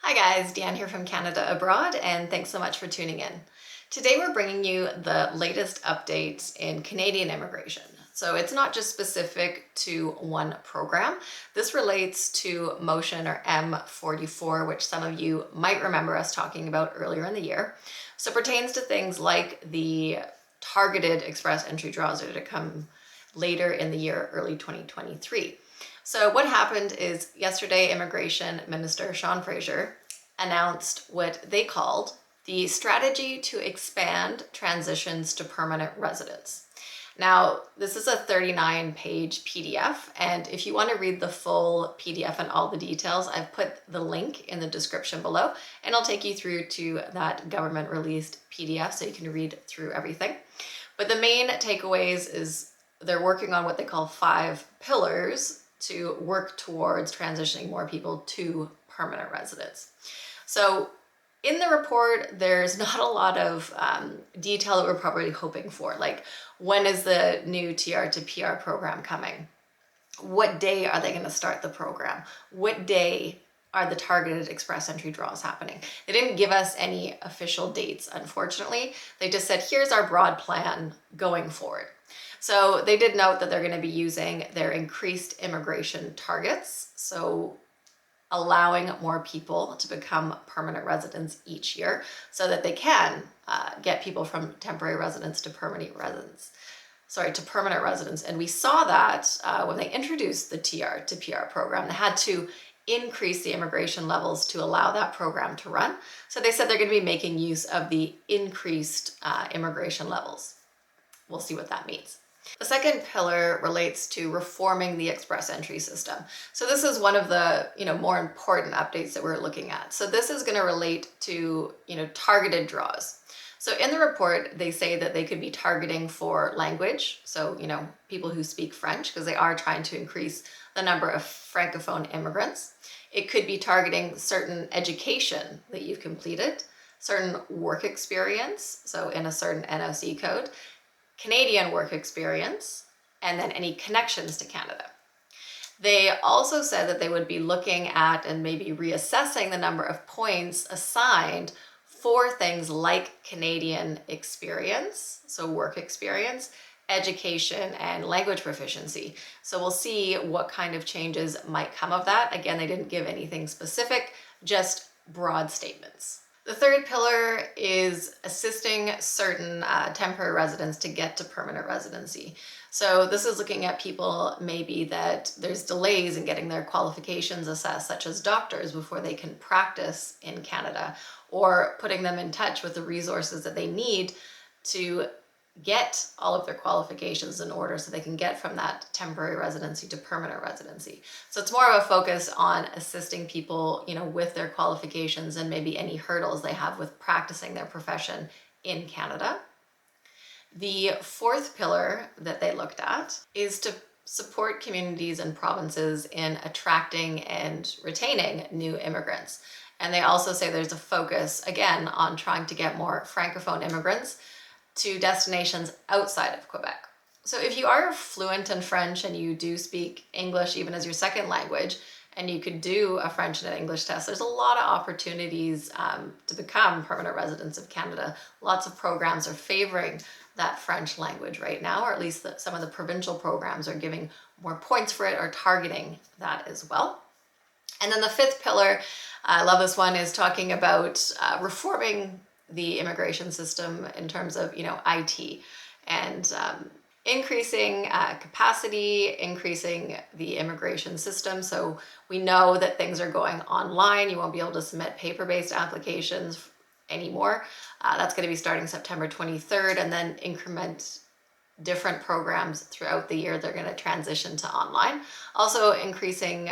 Hi guys, Dan here from Canada Abroad, and thanks so much for tuning in. Today we're bringing you the latest updates in Canadian immigration. So it's not just specific to one program. This relates to motion or M44, which some of you might remember us talking about earlier in the year. So it pertains to things like the targeted express entry draws that are to come later in the year, early 2023. So what happened is yesterday, Immigration Minister Sean Fraser announced what they called the strategy to expand transitions to permanent residence. Now, this is a 39-page PDF, and if you want to read the full PDF and all the details, I've put the link in the description below, and I'll take you through to that government-released PDF so you can read through everything. But the main takeaways is they're working on what they call 5 pillars to work towards transitioning more people to permanent residence. So in the report, there's not a lot of detail that we're probably hoping for, like when is the new TR to PR program coming? What day are they going to start the program? What day are the targeted express entry draws happening? They didn't give us any official dates, unfortunately. They just said, here's our broad plan going forward. So they did note that they're going to be using their increased immigration targets, so allowing more people to become permanent residents each year so that they can get people from temporary residence to permanent residence. And we saw that when they introduced the TR to PR program, they had to increase the immigration levels to allow that program to run. So they said they're going to be making use of the increased immigration levels. We'll see what that means. The second pillar relates to reforming the express entry system. So this is one of the more important updates that we're looking at. So this is going to relate to targeted draws. So in the report, they say that they could be targeting for language. So people who speak French, because they are trying to increase the number of francophone immigrants. It could be targeting certain education that you've completed, certain work experience, so in a certain NOC code, Canadian work experience, and then any connections to Canada. They also said that they would be looking at and maybe reassessing the number of points assigned for things like Canadian experience, so work experience, education, and language proficiency. So we'll see what kind of changes might come of that. Again, they didn't give anything specific, just broad statements. The third pillar is assisting certain temporary residents to get to permanent residency. So this is looking at people maybe that there's delays in getting their qualifications assessed, such as doctors, before they can practice in Canada, or putting them in touch with the resources that they need to get all of their qualifications in order so they can get from that temporary residency to permanent residency. So it's more of a focus on assisting people, with their qualifications and maybe any hurdles they have with practicing their profession in Canada. The fourth pillar that they looked at is to support communities and provinces in attracting and retaining new immigrants. And they also say there's a focus, again, on trying to get more francophone immigrants to destinations outside of Quebec. So if you are fluent in French and you do speak English even as your second language, and you could do a French and an English test, there's a lot of opportunities to become permanent residents of Canada. Lots of programs are favoring that French language right now, or at least some of the provincial programs are giving more points for it or targeting that as well. And then the fifth pillar, I love this one, is talking about reforming the immigration system in terms of, IT and increasing capacity, increasing the immigration system. So we know that things are going online. You won't be able to submit paper-based applications anymore. That's going to be starting September 23rd, and then increment different programs throughout the year. They're going to transition to online. Also increasing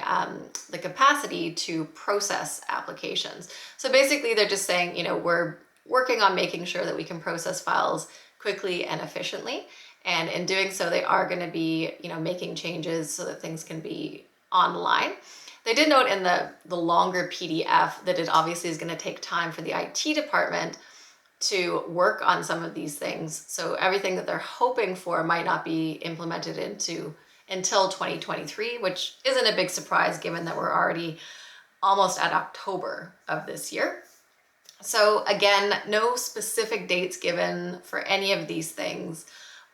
the capacity to process applications. So basically they're just saying, we're working on making sure that we can process files quickly and efficiently. And in doing so, they are going to be, making changes so that things can be online. They did note in the longer PDF that it obviously is going to take time for the IT department to work on some of these things. So everything that they're hoping for might not be implemented until 2023, which isn't a big surprise given that we're already almost at October of this year. So again, no specific dates given for any of these things.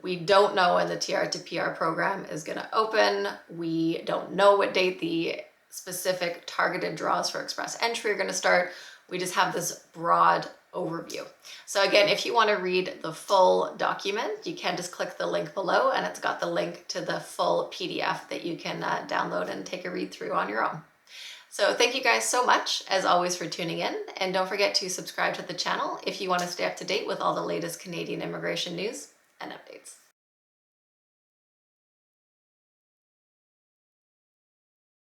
We don't know when the TR to PR program is going to open. We don't know what date the specific targeted draws for express entry are going to start. We just have this broad overview. So again, if you want to read the full document, you can just click the link below, and it's got the link to the full PDF that you can download and take a read through on your own. So thank you guys so much, as always, for tuning in, and don't forget to subscribe to the channel if you want to stay up to date with all the latest Canadian immigration news and updates.